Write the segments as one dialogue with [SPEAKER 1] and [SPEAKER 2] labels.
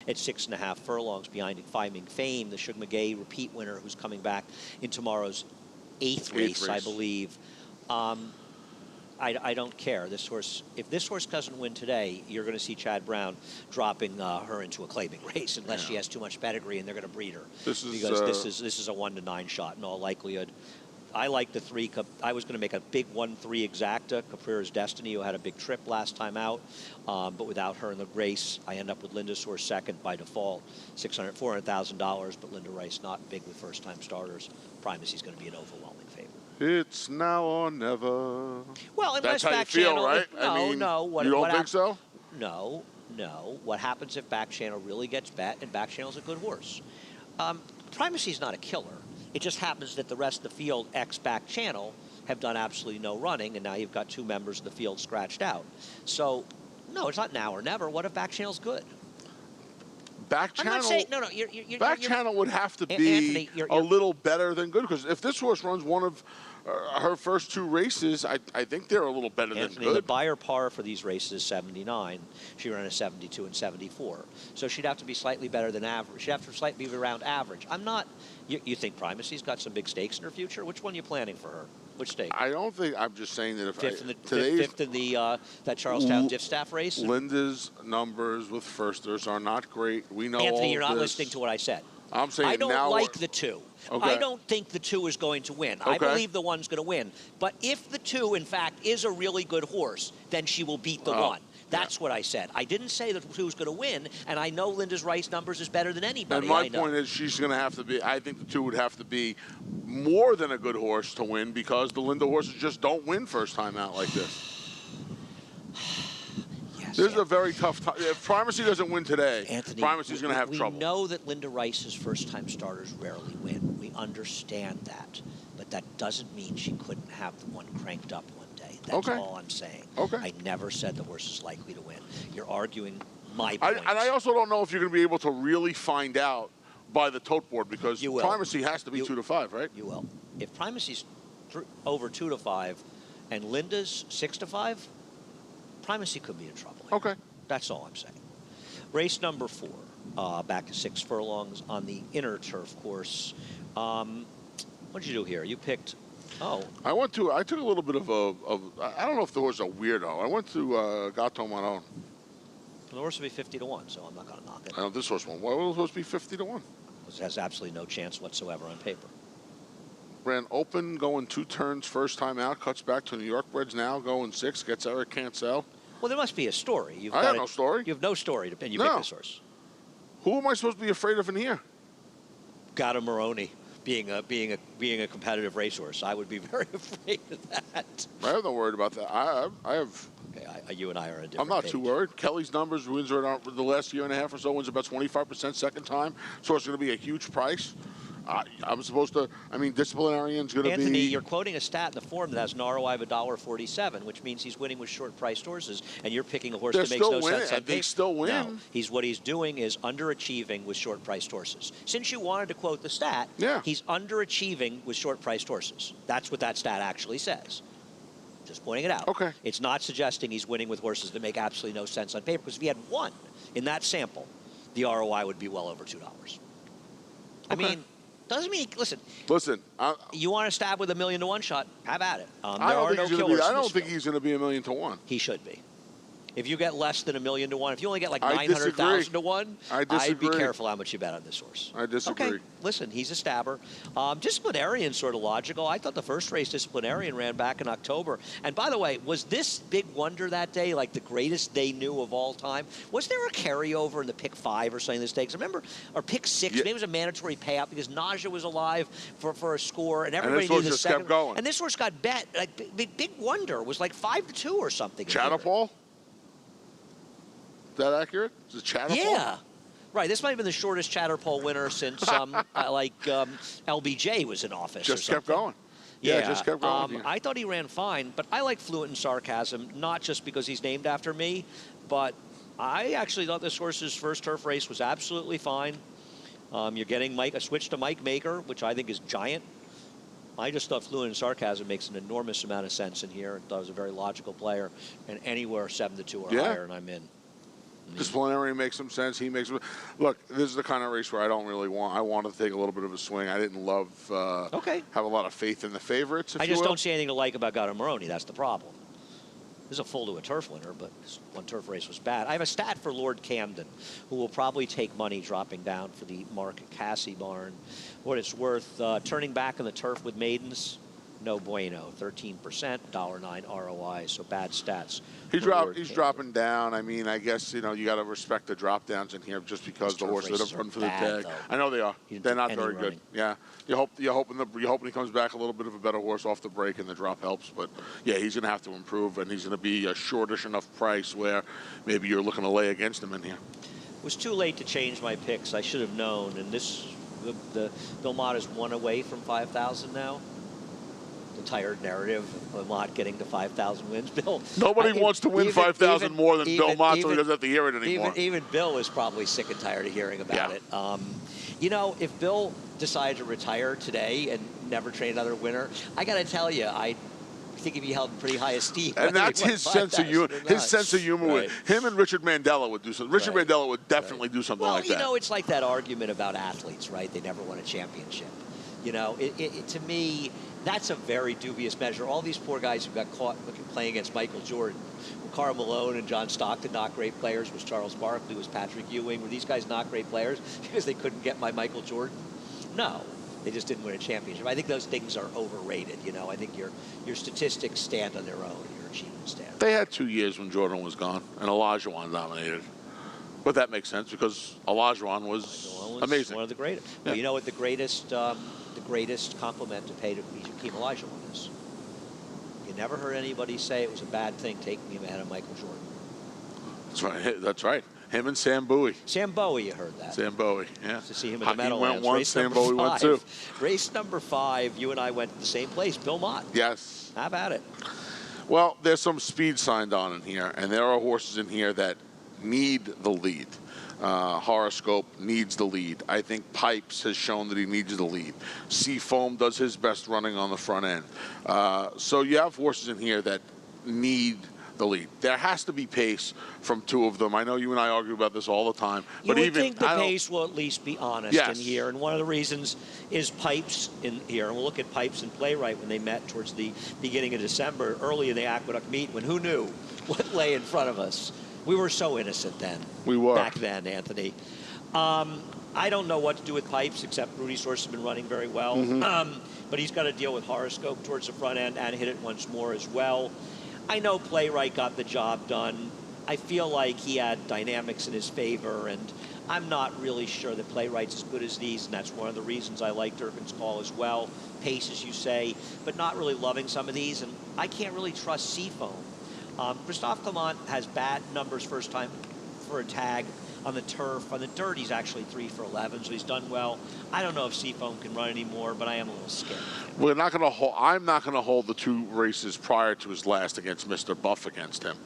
[SPEAKER 1] at 6.5 furlongs behind Finding Fame, the Shug McGay repeat winner who's coming back in tomorrow's eighth race, I believe. I don't care. This horse, if this horse doesn't win today, you're going to see Chad Brown dropping her into a claiming race unless she has too much pedigree and they're going to breed her. This is a 1 to 9 shot in all likelihood. I like the 3. I was going to make a big 1-3 exacta, Caprera's Destiny, who had a big trip last time out, but without her in the race, I end up with Linda's horse second by default, $400,000. But Linda Rice not big with first-time starters. Primacy's going to be an overwhelming favorite.
[SPEAKER 2] It's now or never.
[SPEAKER 1] Well,
[SPEAKER 2] that's how you feel, right?
[SPEAKER 1] No.
[SPEAKER 2] You don't think so?
[SPEAKER 1] No. What happens if Back Channel really gets bet, and Back Channel's a good horse? Primacy's not a killer. It just happens that the rest of the field, ex-Back Channel, have done absolutely no running, and now you've got 2 members of the field scratched out. So, no, it's not now or never. What if Back Channel's good?
[SPEAKER 2] Back Channel.
[SPEAKER 1] I'm not saying, no.
[SPEAKER 2] Back Channel would have to be
[SPEAKER 1] Anthony,
[SPEAKER 2] a little better than good, because if this horse runs one of her first 2 races, I think they're a little better than good.
[SPEAKER 1] The buyer par for these races is 79. She ran a 72 and 74. So she'd have to be slightly better than average. She'd have to slightly be around average. I'm not. You think Primacy's got some big stakes in her future? Which one are you planning for her? Which stake?
[SPEAKER 2] I don't think. I'm just saying that if
[SPEAKER 1] fifth in the that Charlestown Distaff race.
[SPEAKER 2] Linda's numbers with firsters are not great. We know.
[SPEAKER 1] Anthony, you're not listening to what I said.
[SPEAKER 2] I'm saying
[SPEAKER 1] I don't like the 2.
[SPEAKER 2] Okay.
[SPEAKER 1] I don't think the 2 is going to win.
[SPEAKER 2] Okay.
[SPEAKER 1] I believe the 1's going to win. But if the 2, in fact, is a really good horse, then she will beat the 1. That's what I said. I didn't say that the 2 is going to win, and I know Linda's Rice numbers is better than anybody.
[SPEAKER 2] And my point is she's going to have to be, I think the 2 would have to be more than a good horse to win, because the Linda horses just don't win first time out like this. This is a very tough time. If Primacy doesn't win today,
[SPEAKER 1] Anthony,
[SPEAKER 2] Primacy's going to have trouble.
[SPEAKER 1] We know that Linda Rice's first-time starters rarely win. We understand that. But that doesn't mean she couldn't have the 1 cranked up one day. That's all I'm saying. I never said the horse is likely to win. You're arguing my point.
[SPEAKER 2] And I also don't know if you're going to be able to really find out by the tote board, because Primacy has to be 2 to 5, right?
[SPEAKER 1] You will. If Primacy's over 2 to 5 and Linda's 6 to 5, Primacy could be in trouble.
[SPEAKER 2] Okay.
[SPEAKER 1] That's all I'm saying. Race number 4, back to 6 furlongs on the inner turf course. What did you do here? You picked,
[SPEAKER 2] I took a little bit of I don't know if the horse is a weirdo. I went to Gato Maron.
[SPEAKER 1] The horse will be 50 to 1, so I'm not going to knock it.
[SPEAKER 2] I know this horse won. Why would the horse be 50 to 1?
[SPEAKER 1] Because it has absolutely no chance whatsoever on paper.
[SPEAKER 2] Ran open, going 2 turns, first time out, cuts back to New York breds now, going 6, gets Eric Cancel.
[SPEAKER 1] Well, there must be a story.
[SPEAKER 2] I have no story.
[SPEAKER 1] You have no story, and you pick this horse.
[SPEAKER 2] Who am I supposed to be afraid of in here?
[SPEAKER 1] Gato Moroni, being a competitive racehorse. I would be very afraid of that.
[SPEAKER 2] I have no worried about that. I have.
[SPEAKER 1] Okay, you and I are a different
[SPEAKER 2] I'm not
[SPEAKER 1] page.
[SPEAKER 2] too worried. Kelly's numbers, wins are the last year and a half or so, wins about 25% second time. So it's going to be a huge price. I'm supposed to, disciplinarian's going to be...
[SPEAKER 1] Anthony, you're quoting a stat in the form that has an ROI of $1.47, which means he's winning with short-priced horses, and you're picking a horse that makes no sense on paper.
[SPEAKER 2] They still win.
[SPEAKER 1] No, what he's doing is underachieving with short-priced horses. Since you wanted to quote the stat, he's underachieving with short-priced horses. That's what that stat actually says. Just pointing it out.
[SPEAKER 2] Okay.
[SPEAKER 1] It's not suggesting he's winning with horses that make absolutely no sense on paper, because if he had 1 in that sample, the ROI would be well over $2. I mean... Doesn't mean, listen. You want to stab with a 1,000,000 to 1 shot? Have at it. There are no killers.
[SPEAKER 2] I don't think he's going to be 1,000,000 to 1.
[SPEAKER 1] He should be. If you get less than 1,000,000 to 1, if you only get like 900,000 to 1, I'd be careful how much you bet on this horse.
[SPEAKER 2] I disagree.
[SPEAKER 1] Okay, listen, he's a stabber. Disciplinarian's sort of logical. I thought the first race Disciplinarian ran back in October. And by the way, was this big wonder that day like the greatest they knew of all time? Was there a carryover in the pick 5 or something in the stakes? Remember, or pick 6? Maybe it was a mandatory payout because Naja was alive for a score, and everybody knew the second.
[SPEAKER 2] Kept going.
[SPEAKER 1] And this horse got bet. Like big wonder was like 5 to 2 or something.
[SPEAKER 2] Chatterpole? Is that accurate? Is it Chatterpole?
[SPEAKER 1] Yeah. Right. This might have been the shortest Chatterpole winner since LBJ was in office.
[SPEAKER 2] Just kept going. Yeah, just kept going.
[SPEAKER 1] I thought he ran fine, but I like Fluent and Sarcasm, not just because he's named after me, but I actually thought this horse's first turf race was absolutely fine. You're getting a switch to Mike Maker, which I think is giant. I just thought Fluent and Sarcasm makes an enormous amount of sense in here. I thought it was a very logical player, and anywhere 7 to 2 or higher, and I'm in.
[SPEAKER 2] Disciplinary makes some sense. He makes look. This is the kind of race where I don't really want. I wanted to take a little bit of a swing. I didn't love. Have a lot of faith in the favorites.
[SPEAKER 1] I just don't see anything to like about Gato Moroni. That's the problem. This is a full to a turf winner, but this one turf race was bad. I have a stat for Lord Camden, who will probably take money dropping down for the Mark CASSE barn. What it's worth, turning back in the turf with maidens, no bueno. 13%, $1.09 ROI, so bad stats.
[SPEAKER 2] He's dropping down. I mean, I guess, you got to respect the drop downs in here just because the horses that have run for the tag. Though. I know they are. They're not very good. Yeah. You're hoping he comes back a little bit of a better horse off the break and the drop helps. But, yeah, he's going to have to improve, and he's going to be a shortish enough price where maybe you're looking to lay against him in here.
[SPEAKER 1] It was too late to change my picks. I should have known. And the Belmont is one away from 5,000 now. The tired narrative of Belmont getting to 5,000 wins. Bill,
[SPEAKER 2] nobody wants to win 5,000 more than Belmont, so he doesn't have to hear it anymore.
[SPEAKER 1] Even Bill is probably sick and tired of hearing about it. If Bill decided to retire today and never train another winner, I got to tell you, I think he'd be held in pretty high esteem.
[SPEAKER 2] And that's his sense of humor. His sense of humor with him and Richard Mandela would do something. Richard Mandela would definitely do something like that.
[SPEAKER 1] Well, it's like that argument about athletes, right? They never won a championship. To me, that's a very dubious measure. All these poor guys who got caught playing against Michael Jordan. Were Karl Malone and John Stockton not great players? Was Charles Barkley? Was Patrick Ewing? Were these guys not great players because they couldn't get by Michael Jordan? No. They just didn't win a championship. I think those things are overrated. I think your statistics stand on their own. Your achievements stand.
[SPEAKER 2] They had 2 years when Jordan was gone and Olajuwon dominated. But that makes sense because Olajuwon was amazing.
[SPEAKER 1] One of the greatest. Yeah. Well, you know what the greatest compliment to pay to Hakeem Olajuwon is? You never heard anybody say it was a bad thing taking him ahead of Michael Jordan.
[SPEAKER 2] That's right. That's right. Him and Sam Bowie.
[SPEAKER 1] Sam Bowie, you heard that.
[SPEAKER 2] Sam Bowie, yeah.
[SPEAKER 1] To see him in the Meadowlands.
[SPEAKER 2] Went once, Sam Bowie went two.
[SPEAKER 1] Race number 5, you and I went to the same place, Belmont.
[SPEAKER 2] Yes.
[SPEAKER 1] How about it?
[SPEAKER 2] Well, there's some speed signed on in here, and there are horses in here that need the lead. Horoscope needs the lead. I think Pipes has shown that he needs the lead. Seafoam does his best running on the front end. So you have horses in here that need the lead. There has to be pace from 2 of them. I know you and I argue about this all the time.
[SPEAKER 1] But you would think the pace will at least be honest in here. And one of the reasons is Pipes in here. And we'll look at Pipes and Playwright when they met towards the beginning of December, early in the Aqueduct meet, when who knew what lay in front of us. We were so innocent then.
[SPEAKER 2] We were.
[SPEAKER 1] Back then, Anthony. I don't know what to do with Pipes, except Rudy's horse has been running very well. But he's got to deal with Horoscope towards the front end and hit it once more as well. I know Playwright got the job done. I feel like he had dynamics in his favor, and I'm not really sure that Playwright's as good as these, and that's one of the reasons I like Durkin's call as well. Pace, as you say, but not really loving some of these, and I can't really trust Seafoam. Christophe Clement has bad numbers first time for a tag on the turf. On the dirt, he's actually 3 for 11, so he's done well. I don't know if Seafoam can run anymore, but I am a little scared.
[SPEAKER 2] I'm not going to hold the 2 races prior to his last against Mr. Buff against him.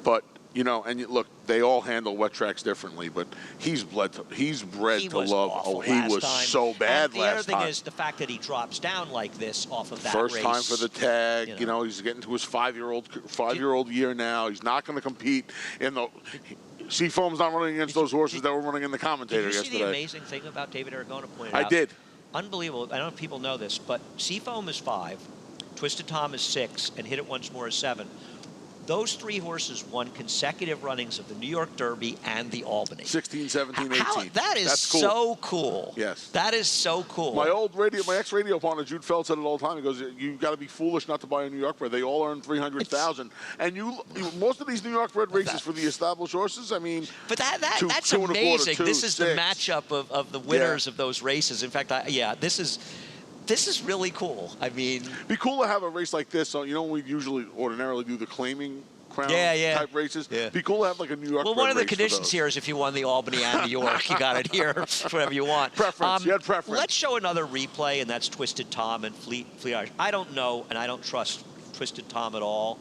[SPEAKER 2] But, look, they all handle wet tracks differently, but he's bred to love. He was so bad last time.
[SPEAKER 1] The other thing is the fact that he drops down like this off of that race.
[SPEAKER 2] First time for the tag. He's getting to his 5-year-old year now. He's not going to compete in the... Seafoam's not running against those horses that were running in the commentator yesterday.
[SPEAKER 1] Did you see the amazing thing about David Aragona pointed out?
[SPEAKER 2] I did.
[SPEAKER 1] Unbelievable. I don't know if people know this, but Seafoam is 5, Twisted Tom is 6, and Hit It Once More is 7. Those 3 horses won consecutive runnings of the New York Derby and the Albany.
[SPEAKER 2] 16, 17, 18.
[SPEAKER 1] That is so cool.
[SPEAKER 2] Yes.
[SPEAKER 1] That is so cool.
[SPEAKER 2] My ex-radio partner, Jude Feld, said it all the time. He goes, you got to be foolish not to buy a New York bred. They all earn $300,000. And most of these New York bred races for the established horses, I mean...
[SPEAKER 1] But that's amazing. This is the matchup of the winners of those races. In fact, this is really cool. I mean... It'd
[SPEAKER 2] be cool to have a race like this. So, we ordinarily do the claiming crown type races. It'd be cool to have like a New York.
[SPEAKER 1] Well, one of the conditions here is if you won the Albany and New York, you got it here, whatever you want.
[SPEAKER 2] Preference. You had preference.
[SPEAKER 1] Let's show another replay, and that's Twisted Tom and Fleet Irish. I don't know, and I don't trust Twisted Tom at all.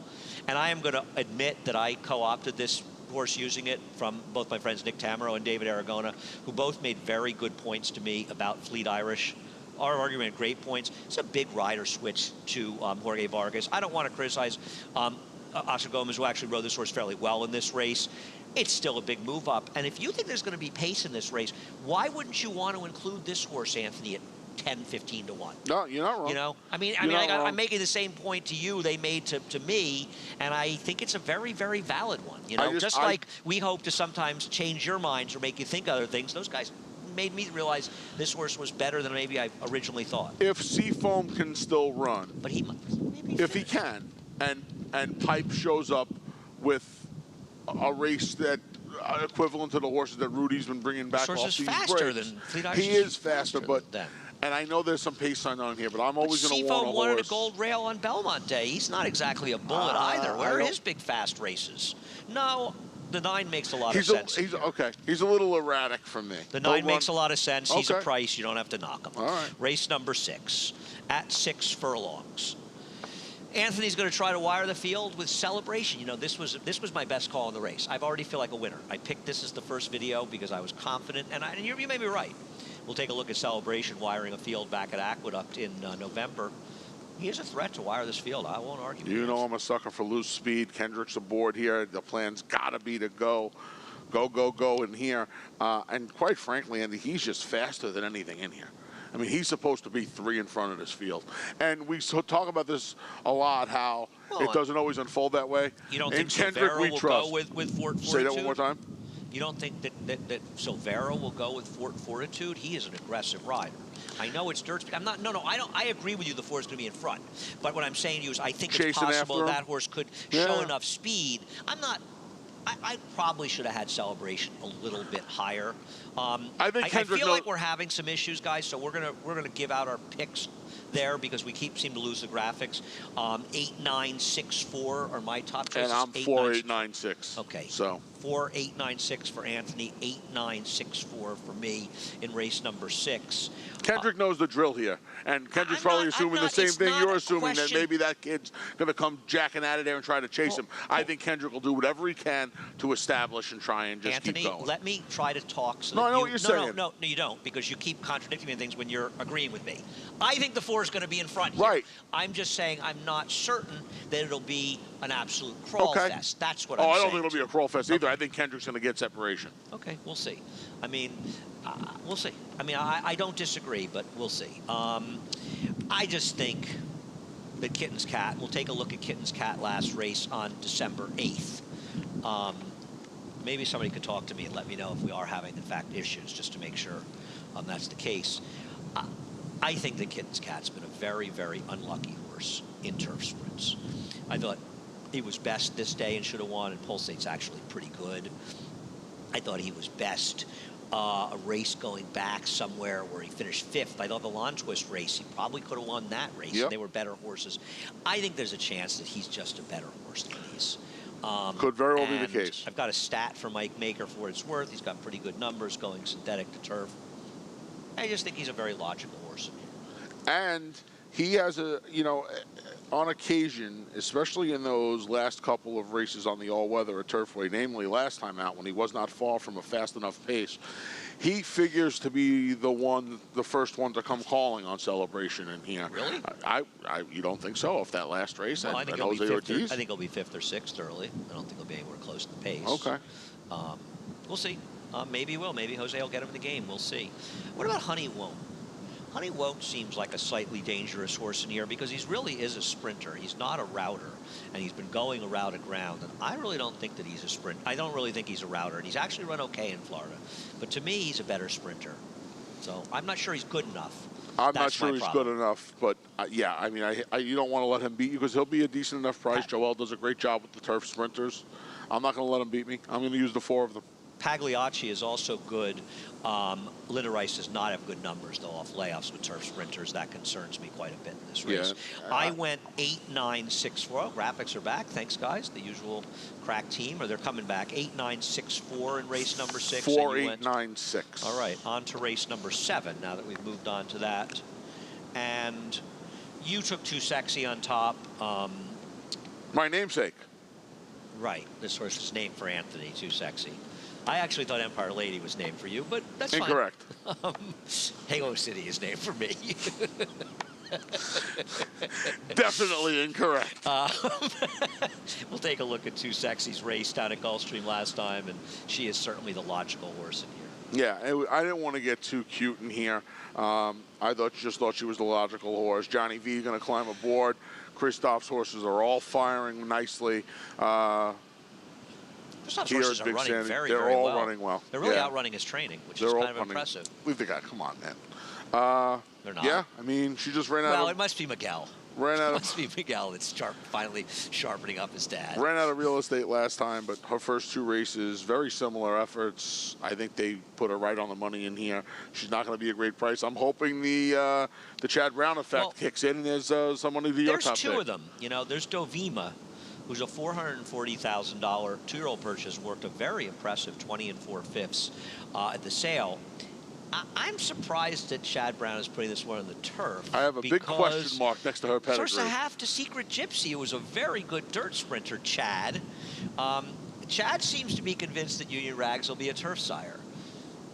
[SPEAKER 1] And I am going to admit that I co-opted this horse using it from both my friends Nick Tamero and David Aragona, who both made very good points to me about Fleet Irish. Our argument, great points. It's a big rider switch to Jorge Vargas. I don't want to criticize Oscar Gomez, who actually rode this horse fairly well in this race. it's still a big move up. And if you think there's going to be pace in this race, why wouldn't you want to include this horse, Anthony, at 10, 15 to 1?
[SPEAKER 2] No, you're not wrong.
[SPEAKER 1] You know, I'm making the same point to you they made to me, and I think it's a very, very valid one. You know, just like we hope to sometimes change your minds or make you think other things, those guys made me realize this horse was better than maybe I originally thought.
[SPEAKER 2] If Seafoam can still run,
[SPEAKER 1] but he maybe
[SPEAKER 2] if he can, and Pipe shows up with a race that equivalent to the horses that Rudy's been bringing back off these breaks. He is faster, but. And I know there's some pace sign on here, but I'm always going to want a horse.
[SPEAKER 1] Won a gold rail on Belmont Day. He's not exactly a bullet either. Where are his big fast races? No, the 9 makes a lot of sense.
[SPEAKER 2] Okay, he's a little erratic for me.
[SPEAKER 1] The 9 makes a lot of sense. He's a price. You don't have to knock him.
[SPEAKER 2] All right.
[SPEAKER 1] Race number 6 at 6 furlongs. Anthony's going to try to wire the field with Celebration. You know, this was my best call in the race. I already feel like a winner. I picked this as the first video because I was confident, and you may be right. We'll take a look at Celebration wiring a field back at Aqueduct in November. He is a threat to wire this field. I won't argue.
[SPEAKER 2] You know I'm a sucker for loose speed. Kendrick's aboard here. The plan's got to be to go in here. And quite frankly, Andy, he's just faster than anything in here. I mean, he's supposed to be 3 in front of this field. And we talk about this a lot, how it doesn't always unfold that way.
[SPEAKER 1] You don't think Silvera will go with Fort Fortitude?
[SPEAKER 2] Say that one more time.
[SPEAKER 1] You don't think that Silvera will go with Fort Fortitude? He is an aggressive rider. I know it's dirt speed. I'm not. No, I don't. I agree with you. The horse is going to be in front. But what I'm saying to you is, I think it's possible that horse could show enough speed. I'm not. I probably should have had Celebration a little bit higher.
[SPEAKER 2] I
[SPEAKER 1] feel like we're having some issues, guys. So we're gonna give out our picks there because we seem to lose the graphics. 8, 9, 6, 4 are my top choices.
[SPEAKER 2] And I'm 4, 8, 9, 6.
[SPEAKER 1] Okay.
[SPEAKER 2] So
[SPEAKER 1] 4, 8, 9, 6 for Anthony. 8, 9, 6, 4 for me in race number 6.
[SPEAKER 2] Kendrick knows the drill here, and Kendrick's probably assuming the same thing you're assuming, that maybe that kid's going to come jacking out of there and try to chase him. I think Kendrick will do whatever he can to establish and try and just keep going.
[SPEAKER 1] Anthony, let me try to talk. So
[SPEAKER 2] I know what you're saying.
[SPEAKER 1] No, you don't, because you keep contradicting me in things when you're agreeing with me. I think the 4 is going to be in front here.
[SPEAKER 2] Right.
[SPEAKER 1] I'm just saying I'm not certain that it'll be an absolute crawl fest. That's what I'm saying.
[SPEAKER 2] I don't think it'll be a crawl fest either. I think Kendrick's going to get separation.
[SPEAKER 1] Okay, we'll see. I mean, we'll see. I mean, I don't disagree, but we'll see. I just think that Kitten's Cat, we'll take a look at Kitten's Cat last race on December 8th. Maybe somebody could talk to me and let me know if we are having, in fact, issues, just to make sure that's the case. I think that Kitten's Cat's been a very, very unlucky horse in turf sprints. I thought he was best this day and should have won, and Pulsate's actually pretty good. I thought he was best a race going back somewhere where he finished 5th. I thought the Lawn Twist race, he probably could have won that race. Yep. They were better horses. I think there's a chance that he's just a better horse than these.
[SPEAKER 2] Could very well be the case.
[SPEAKER 1] I've got a stat for Mike Maker for what it's worth. He's got pretty good numbers going synthetic to turf. I just think he's a very logical horse.
[SPEAKER 2] And he has on occasion, especially in those last couple of races on the all-weather at Turfway, namely last time out when he was not far from a fast enough pace, he figures to be the first one to come calling on Celebration in here.
[SPEAKER 1] Really?
[SPEAKER 2] You don't think so? Off that last race
[SPEAKER 1] I think
[SPEAKER 2] Jose Ortiz?
[SPEAKER 1] I think he'll be 5th or 6th early. I don't think he'll be anywhere close to the pace.
[SPEAKER 2] Okay.
[SPEAKER 1] We'll see. Maybe he will. Maybe Jose will get him in the game. We'll see. What about Honey Won't? Honey Won't seems like a slightly dangerous horse in here because he really is a sprinter. He's not a router, and he's been going a routed ground. And I really don't think that he's a sprint. I don't really think he's a router, and he's actually run okay in Florida. But to me, he's a better sprinter. So I'm not sure he's good enough.
[SPEAKER 2] I'm not sure he's good enough, but yeah, I mean, you don't want to let him beat you because he'll be a decent enough price. Joel does a great job with the turf sprinters. I'm not going to let him beat me. I'm going to use the 4 of them.
[SPEAKER 1] Pagliacci is also good. Linda Rice does not have good numbers, though, off layoffs with turf sprinters. That concerns me quite a bit in this race. Yeah. I went 8, 9, 6, 4. Oh, graphics are back. Thanks, guys. The usual crack team, or they're coming back. 8, 9, 6, 4 in race number 6.
[SPEAKER 2] 4, 8, 9, 6.
[SPEAKER 1] All right, on to race number 7, now that we've moved on to that. And you took Too Sexy on top.
[SPEAKER 2] My namesake.
[SPEAKER 1] Right. This horse is named for Anthony, Too Sexy. I actually thought Empire Lady was named for you, but that's
[SPEAKER 2] incorrect.
[SPEAKER 1] Fine. Halo City is named for me.
[SPEAKER 2] Definitely incorrect.
[SPEAKER 1] We'll take a look at Two Sexy's race down at Gulfstream last time, and she is certainly the logical horse in here.
[SPEAKER 2] Yeah, I didn't want to get too cute in here. I just thought she was the logical horse. Johnny V going to climb aboard. Christoph's horses are all firing nicely.
[SPEAKER 1] Christoph's horses are running very,
[SPEAKER 2] They're
[SPEAKER 1] very
[SPEAKER 2] all
[SPEAKER 1] well.
[SPEAKER 2] running well.
[SPEAKER 1] They're really outrunning his training, which is kind of impressive.
[SPEAKER 2] Leave the guy. Come on, man.
[SPEAKER 1] They're not.
[SPEAKER 2] Yeah, I mean, she just ran out of...
[SPEAKER 1] Well, it must be Miguel. It must be Miguel that's finally sharpening up his dad.
[SPEAKER 2] Ran out of real estate last time, but her first two races, very similar efforts. I think they put her right on the money in here. She's not going to be a great price. I'm hoping the Chad Brown effect kicks in, and there's someone in the top there.
[SPEAKER 1] There's two of them. You know, there's Dovima, who's a $440,000 two-year-old purchase, worked a very impressive 20 4/5 at the sale. I'm surprised that Chad Brown is putting this one on the turf.
[SPEAKER 2] I have a big question mark next to her pedigree.
[SPEAKER 1] First, I have to Secret Gypsy, who was a very good dirt sprinter, Chad. Chad seems to be convinced that Union Rags will be a turf sire.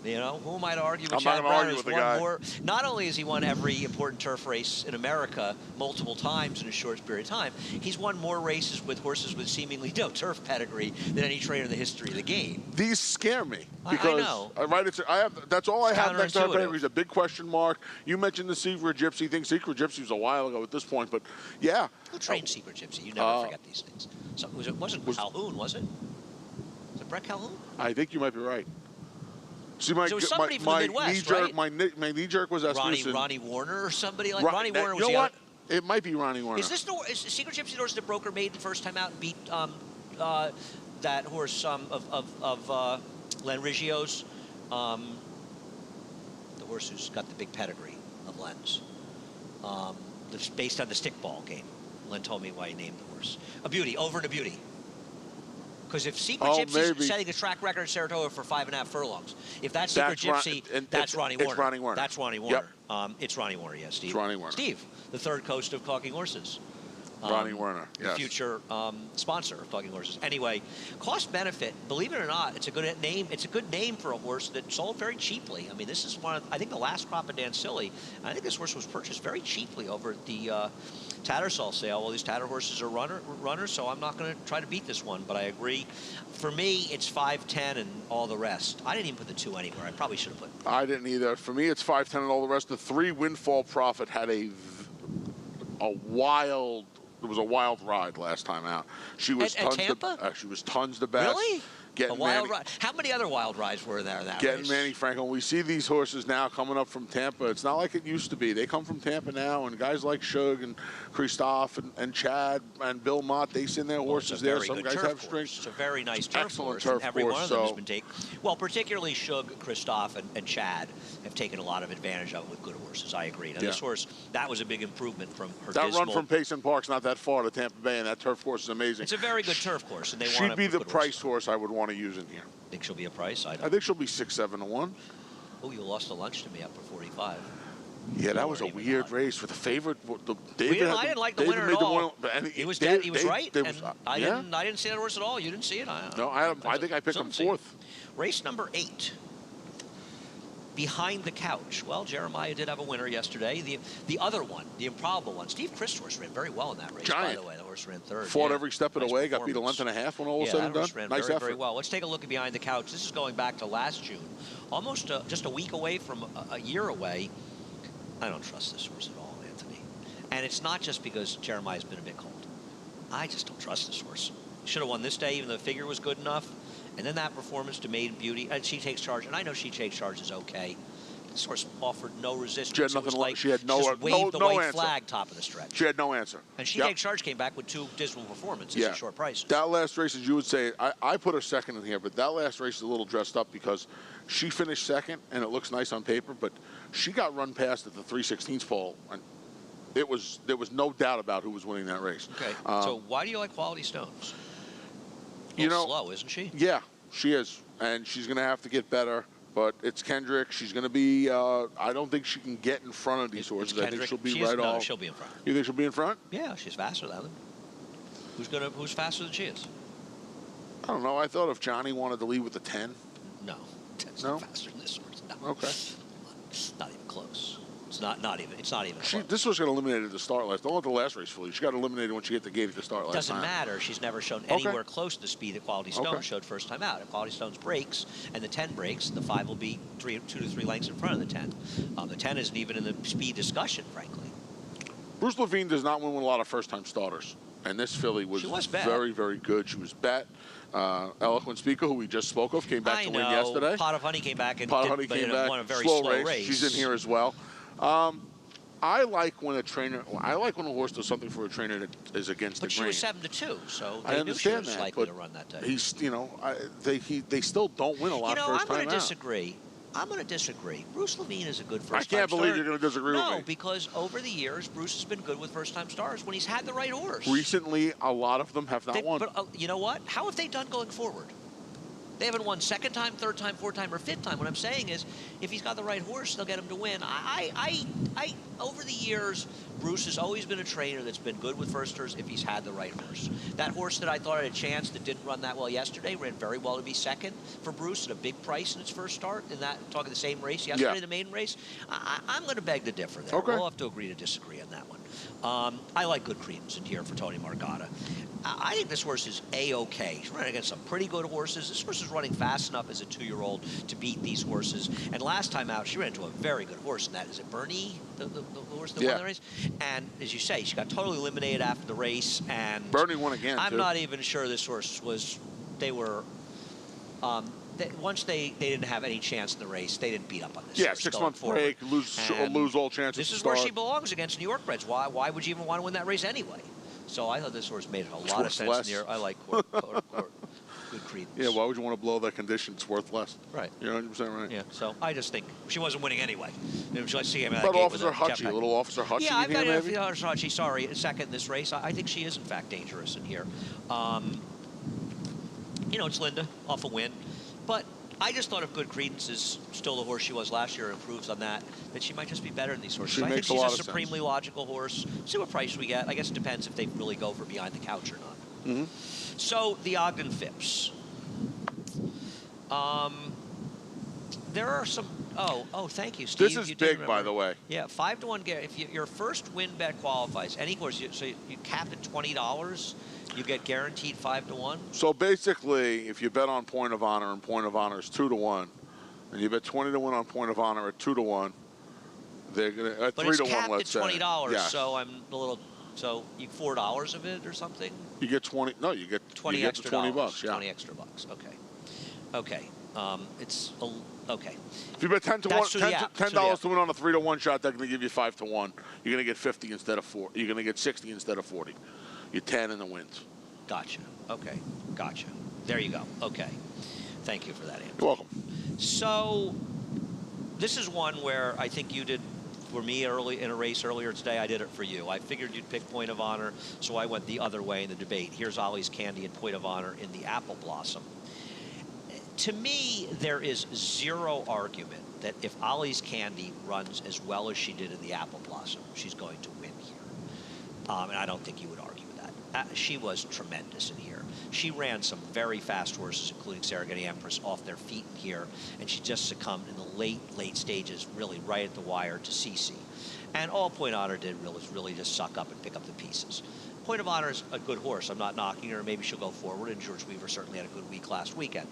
[SPEAKER 1] You know, who am I to argue with Chad Brown? Has won more. Not only has he won every important turf race in America multiple times in a short period of time, he's won more races with horses with seemingly no turf pedigree than any trainer in the history of the game.
[SPEAKER 2] These scare me because
[SPEAKER 1] I know.
[SPEAKER 2] That's all I have next to her pedigree is a big question mark. You mentioned the Secret Gypsy thing. Secret Gypsy was a while ago at this point, but yeah.
[SPEAKER 1] Who trained Secret Gypsy? You never forget these things. So it wasn't Calhoun, was it? Was it Brett Calhoun?
[SPEAKER 2] I think you might be right. See, my
[SPEAKER 1] so somebody from the Midwest,
[SPEAKER 2] right? My knee jerk was
[SPEAKER 1] Ronnie Warner or somebody like Ronnie Warner. Was
[SPEAKER 2] you know what? It might be Ronnie Warner.
[SPEAKER 1] Is this is Secret Gypsy the horse that Broker made the first time out and beat that horse of Len Riggio's, the horse who's got the big pedigree of Len's, that's based on the stickball game. Len told me why he named the horse. A beauty, over and a beauty. Because if Secret Gypsy's setting a track record in Saratoga for 5.5 furlongs, if that's Secret Gypsy, that's Ronnie Warner.
[SPEAKER 2] It's Ronnie Warner.
[SPEAKER 1] That's Ronnie Warner. Yep. It's Ronnie Warner, yes, Steve.
[SPEAKER 2] It's Ronnie Warner.
[SPEAKER 1] Steve, the third coast of Talking Horses.
[SPEAKER 2] Ronnie Warner, yes.
[SPEAKER 1] Future sponsor of Talking Horses. Anyway, cost benefit, believe it or not, it's a good name. It's a good name for a horse that sold very cheaply. I mean, this is one of, I think, the last crop of Dan Silly. I think this horse was purchased very cheaply over at the Tattersall sale. Well, these Tatter horses are runners, so I'm not going to try to beat this one, but I agree. For me, it's 5-10 and all the rest. I didn't even put the 2 anywhere. I probably should have put it.
[SPEAKER 2] I didn't either. For me, it's 5-10 and all the rest. The 3 Windfall Prophet had a wild... It was a wild ride last time out. She was
[SPEAKER 1] at Tampa?
[SPEAKER 2] She was tons the best.
[SPEAKER 1] Really? A wild ride. How many other wild rides were there in that race?
[SPEAKER 2] Manny Franco. We see these horses now coming up from Tampa. It's not like it used to be. They come from Tampa now, and guys like Shug and Christophe and Chad and Bill Mott, they send their horses there. Some guys have strength.
[SPEAKER 1] It's a very nice turf
[SPEAKER 2] Excellent
[SPEAKER 1] course.
[SPEAKER 2] Turf
[SPEAKER 1] every
[SPEAKER 2] course,
[SPEAKER 1] one of them has been taken. Well, particularly Shug, Christophe, and Chad have taken a lot of advantage of it with good horses. I agree. Now, this horse, that was a big improvement from her
[SPEAKER 2] That run from Payson Park's not that far to Tampa Bay, and that turf course is amazing.
[SPEAKER 1] It's a very good turf course, and they want
[SPEAKER 2] She'd be the price horse I would want to use in here.
[SPEAKER 1] Think she'll be a price? I
[SPEAKER 2] think she'll be 6-7 to 1.
[SPEAKER 1] Oh, you lost a lunch to me up for 45.
[SPEAKER 2] Yeah, that was a weird race for the favorite.
[SPEAKER 1] I didn't like the winner at all. He was right, and I didn't see that horse at all. You didn't see it?
[SPEAKER 2] I think I picked him 4th.
[SPEAKER 1] Race number 8. Behind the Couch. Well, Jeremiah did have a winner yesterday. The other one, the improbable one, Steve Christ's ran very well in that race, by the way. The horse ran 3rd.
[SPEAKER 2] Fought every step of the way, got beat a length and a half when all was said and done.
[SPEAKER 1] Ran
[SPEAKER 2] nice
[SPEAKER 1] very,
[SPEAKER 2] effort.
[SPEAKER 1] very well. Let's take a look at Behind the Couch. This is going back to last June. Almost just a week away from a year away. I don't trust this horse at all, Anthony. And it's not just because Jeremiah's been a bit cold. I just don't trust this horse. Should have won this day, even though the figure was good enough. And then that performance to Maiden Beauty. And She Takes Charge. And I know She Takes Charge is okay. This horse offered no resistance.
[SPEAKER 2] She had nothing. She had no
[SPEAKER 1] waved the white
[SPEAKER 2] answer.
[SPEAKER 1] Flag top of the stretch.
[SPEAKER 2] She had no answer.
[SPEAKER 1] And She Takes Charge came back with 2 dismal performances at short prices.
[SPEAKER 2] That last race, as you would say, I put her 2nd in here, but that last race is a little dressed up because she finished 2nd, and it looks nice on paper, but she got run past at the 3/16 pole, and there was no doubt about who was winning that race.
[SPEAKER 1] Okay. So why do you like Quality Stones? Slow, isn't she?
[SPEAKER 2] Yeah, she is, and she's going to have to get better. But it's Kendrick. She's going to be. I don't think she can get in front of these horses. I think she'll be right off.
[SPEAKER 1] No, she'll be in front.
[SPEAKER 2] You think she'll be in front?
[SPEAKER 1] Yeah, she's faster than them. Who's faster than she is?
[SPEAKER 2] I don't know. I thought if Johnny wanted to lead with the 10.
[SPEAKER 1] No, 10's not faster than this horse. No.
[SPEAKER 2] Okay.
[SPEAKER 1] Not even close. It's not even close.
[SPEAKER 2] This was got eliminated at the start last. Don't let the last race fool you. She got eliminated when she hit the gate at the start last
[SPEAKER 1] Doesn't
[SPEAKER 2] time.
[SPEAKER 1] matter. She's never shown anywhere close to the speed that Quality Stone showed first time out. If Quality Stone's breaks and the 10 breaks, the 5 will be 2 to 3 lengths in front of the 10. The 10 isn't even in the speed discussion, frankly.
[SPEAKER 2] Bruce Levine does not win with a lot of first-time starters. And this filly was very, very good. She was bet. Eloquent Speaker, who we just spoke of, came back to win yesterday.
[SPEAKER 1] Pot of Honey came back and won a very
[SPEAKER 2] slow
[SPEAKER 1] race.
[SPEAKER 2] She's in here as well. I like when a horse does something for a trainer that is against the grain.
[SPEAKER 1] But she was 7-2, so
[SPEAKER 2] I
[SPEAKER 1] they knew she
[SPEAKER 2] understand
[SPEAKER 1] was
[SPEAKER 2] that,
[SPEAKER 1] likely to run that day.
[SPEAKER 2] He's, they still don't win a lot first time out.
[SPEAKER 1] I'm going to disagree. I'm going to disagree. Bruce Levine is a good first-time
[SPEAKER 2] starter. I can't believe you're going to disagree with me.
[SPEAKER 1] No, because over the years, Bruce has been good with first-time starters when he's had the right horse.
[SPEAKER 2] Recently, a lot of them have not won.
[SPEAKER 1] But you know what? How have they done going forward? They haven't won second time, third time, fourth time, or fifth time. What I'm saying is, if he's got the right horse, they'll get him to win. Over the years, Bruce has always been a trainer that's been good with firsters if he's had the right horse. That horse that I thought had a chance that didn't run that well yesterday ran very well to be second for Bruce at a big price in its first start. In that, talking the same race yesterday, the maiden race. I'm going to beg to differ there. We'll have to agree to disagree on that one. I like good credence in here for Tony Margada. I think this horse is A-OK. She's running against some pretty good horses. This horse is running fast enough as a 2-year-old to beat these horses. And last time out, she ran into a very good horse, and that is it Bernie, the horse that won the race? And as you say, she got totally eliminated after the race. And
[SPEAKER 2] Bernie won again,
[SPEAKER 1] I'm not even sure this horse was, once they didn't have any chance in the race, they didn't beat up on this.
[SPEAKER 2] Yeah, 6-month break, lose all chances.
[SPEAKER 1] This is where she belongs against New York breds. Why would you even want to win that race anyway? So I thought this horse made a lot of sense in here. I like good credence.
[SPEAKER 2] Yeah, why would you want to blow that condition? It's worth less.
[SPEAKER 1] Right.
[SPEAKER 2] You're 100% right.
[SPEAKER 1] Yeah, so I just think she wasn't winning anyway. Let's see him
[SPEAKER 2] but Officer Hutchie, a little Officer Hutchie
[SPEAKER 1] I've got
[SPEAKER 2] maybe?
[SPEAKER 1] Officer Hutchie, sorry, second in this race. I think she is, in fact, dangerous in here. It's Linda, off a win. But I just thought if good credence is still the horse she was last year, improves on that she might just be better than these horses. I think she's a supremely logical horse. See what price we get. I guess it depends if they really go for behind the couch or not. So the Ogden Phipps. There are some. Oh, thank you, Steve.
[SPEAKER 2] This is big, by the way.
[SPEAKER 1] Yeah, 5-1. If your first win bet qualifies, any course, so you cap at $20. You get guaranteed 5-1.
[SPEAKER 2] So basically, if you bet on Point of Honor, and Point of Honor is 2-1, and you bet 20 to 1 on Point of Honor at 2-1, they're gonna at 3 to 1. Let's say.
[SPEAKER 1] But it's capped at $20. Yeah. So I'm a little. So you $4 of it or something.
[SPEAKER 2] You get 20. No, you get
[SPEAKER 1] 20
[SPEAKER 2] you
[SPEAKER 1] extra
[SPEAKER 2] get $20.
[SPEAKER 1] Bucks.
[SPEAKER 2] Yeah.
[SPEAKER 1] 20 extra bucks. Okay. Okay. It's okay.
[SPEAKER 2] If you bet $10 to win on a 3 to 1 shot, they're going to give you 5 to 1. You're going to get 50 instead of 4. You're going to get 60 instead of 40. You're 10 in the wins.
[SPEAKER 1] Gotcha. Okay. Gotcha. There you go. Okay. Thank you for that, Anthony.
[SPEAKER 2] You're welcome.
[SPEAKER 1] So this is one where I think you did for me early in a race earlier today. I did it for you. I figured you'd pick Point of Honor, so I went the other way in the debate. Here's Ollie's Candy and Point of Honor in the Apple Blossom. To me, there is zero argument that if Ollie's Candy runs as well as she did in the Apple Blossom, she's going to win here. And I don't think you would argue with that. She was tremendous in here. She ran some very fast horses, including Serling and Empress, off their feet in here, and she just succumbed in the late stages, really right at the wire to CC. And all Point of Honor did was really just suck up and pick up the pieces. Point of Honor is a good horse. I'm not knocking her. Maybe she'll go forward, and George Weaver certainly had a good week last weekend.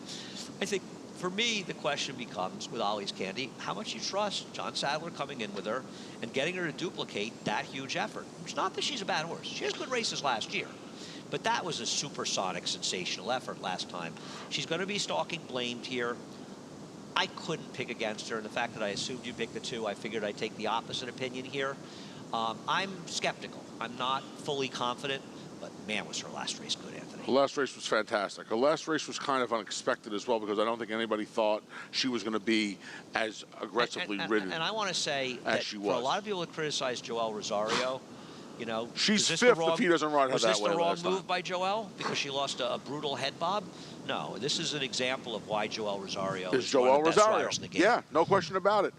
[SPEAKER 1] I think, for me, the question becomes, with Ollie's Candy, how much you trust John Sadler coming in with her and getting her to duplicate that huge effort. It's not that she's a bad horse. She has good races last year. But that was a supersonic, sensational effort last time. She's going to be stalking Blamed here. I couldn't pick against her, and the fact that I assumed you picked the 2, I figured I'd take the opposite opinion here. I'm skeptical. I'm not fully confident, but man, was her last race good, Anthony.
[SPEAKER 2] Her last race was fantastic. Her last race was kind of unexpected as well, because I don't think anybody thought she was going to be as aggressively ridden.
[SPEAKER 1] And I want to say that for a lot of people that criticize Joelle Rosario, you know,
[SPEAKER 2] she's 5th if he doesn't ride her that way.
[SPEAKER 1] Was this the wrong move by Joelle because she lost a brutal head bob? No, this is an example of why Joelle Rosario is one of the best riders in the game.
[SPEAKER 2] Yeah, no question about it.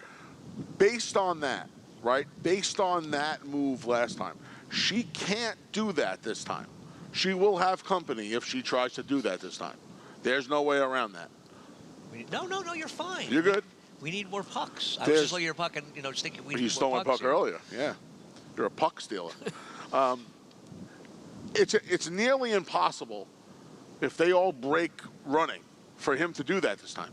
[SPEAKER 2] Based on that, right? Based on that move last time, she can't do that this time. She will have company if she tries to do that this time. There's no way around that.
[SPEAKER 1] No, you're fine.
[SPEAKER 2] You're good.
[SPEAKER 1] We need more pucks. I was just looking at your puck and, just thinking we need more pucks.
[SPEAKER 2] You stole my puck earlier, yeah. You're a puck stealer. It's nearly impossible if they all break running for him to do that this time.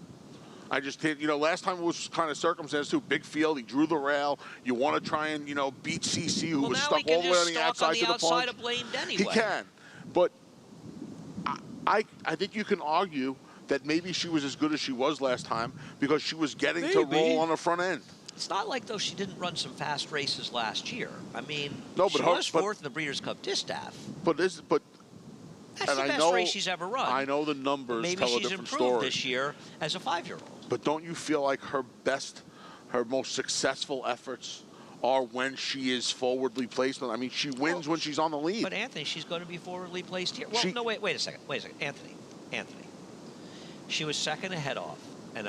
[SPEAKER 2] I just hit, last time it was kind of circumstance too. Big field, he drew the rail. You want to try and, beat CC, who was stuck all the way on the outside to the punch.
[SPEAKER 1] Of blamed anyway.
[SPEAKER 2] He can, but I think you can argue that maybe she was as good as she was last time because she was getting to roll on the front end.
[SPEAKER 1] It's not like, though, she didn't run some fast races last year. I mean,
[SPEAKER 2] no,
[SPEAKER 1] she was fourth in the Breeders' Cup Distaff.
[SPEAKER 2] That's
[SPEAKER 1] the best race she's ever run.
[SPEAKER 2] I know the numbers
[SPEAKER 1] Maybe
[SPEAKER 2] tell a
[SPEAKER 1] she's
[SPEAKER 2] different
[SPEAKER 1] improved
[SPEAKER 2] story.
[SPEAKER 1] this year as a 5-year-old.
[SPEAKER 2] But don't you feel like her most successful efforts are when she is forwardly placed? I mean, she wins when she's on the lead.
[SPEAKER 1] But, Anthony, she's going to be forwardly placed here. Well, no, wait a second. Anthony. She was second ahead off and